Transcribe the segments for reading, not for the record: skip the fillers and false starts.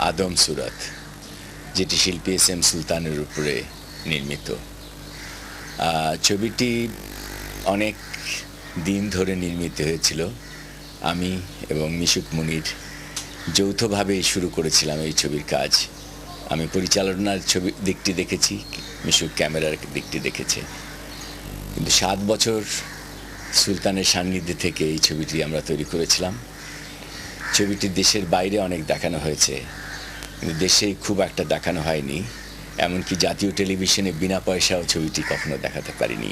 আদম সুরাত, যেটি শিল্পী S M সুলতানের উপরে নির্মিত। ছবিটি অনেক দিন ধরে নির্মিত হয়েছিল। আমি এবং মিশুক মুনির যৌথভাবে শুরু করেছিলাম এই ছবির কাজ। আমি পরিচালনার দিকটি দেখেছি, মিশুক ক্যামেরার দিকটি দেখেছে। কিন্তু 7 বছর সুলতানের সান্নিধ্যে থেকে এই ছবিটি আমরা তৈরি করেছিলাম। ছবিটি দেশের বাইরে অনেক দেখানো হয়েছে, কিন্তু দেশে খুব একটা দেখানো হয়নি। এমনকি জাতীয় টেলিভিশনে বিনা পয়সাও ছবিটি কখনো দেখাতে পারিনি।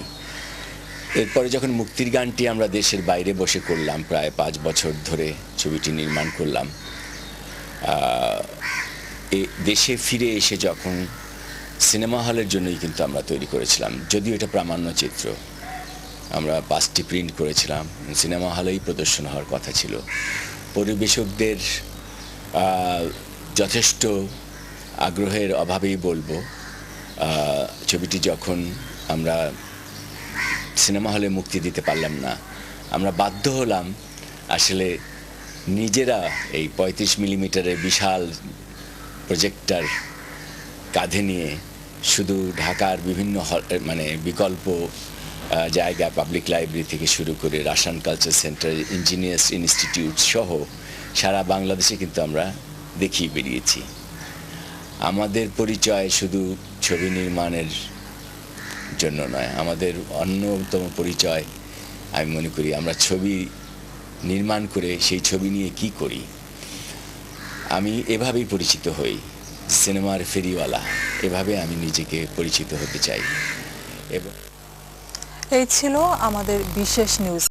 এরপরে যখন মুক্তির গানটি আমরা দেশের বাইরে বসে করলাম, প্রায় 5 বছর ধরে ছবিটি নির্মাণ করলাম, দেশে ফিরে এসে যখন সিনেমা হলের জন্যই কিন্তু আমরা তৈরি করেছিলাম, যদিও এটা প্রামাণ্য চিত্র। আমরা 5টি প্রিন্ট করেছিলাম, সিনেমা হলেই প্রদর্শন হওয়ার কথা ছিল। পরিবেশকদের যথেষ্ট আগ্রহের অভাবেই বলবো, ছবিটি যখন আমরা সিনেমা হলে মুক্তি দিতে পারলাম না, আমরা বাধ্য হলাম আসলে নিজেরা এই 35 মিলিমিটারের বিশাল প্রজেক্টর কাঁধে নিয়ে শুধু ঢাকার বিভিন্ন বিকল্প জায়গা, পাবলিক লাইব্রেরি থেকে শুরু করে Russian culture centre, engineers institute সহ সারা বাংলাদেশে কিন্তু আমরা দেখিয়ে বেরিয়েছি। আমাদের পরিচয় শুধু ছবি নির্মাণের জন্য নয়, আমাদের অন্যতম পরিচয় আমি মনে করি আমরা ছবি নির্মাণ করে সেই ছবি নিয়ে কি করি। আমি এভাবেই পরিচিত হই, সিনেমার ফেরিওয়ালা, এভাবে আমি নিজেকে পরিচিত হতে চাই। এবং এই ছিল আমাদের বিশেষ নিউজ।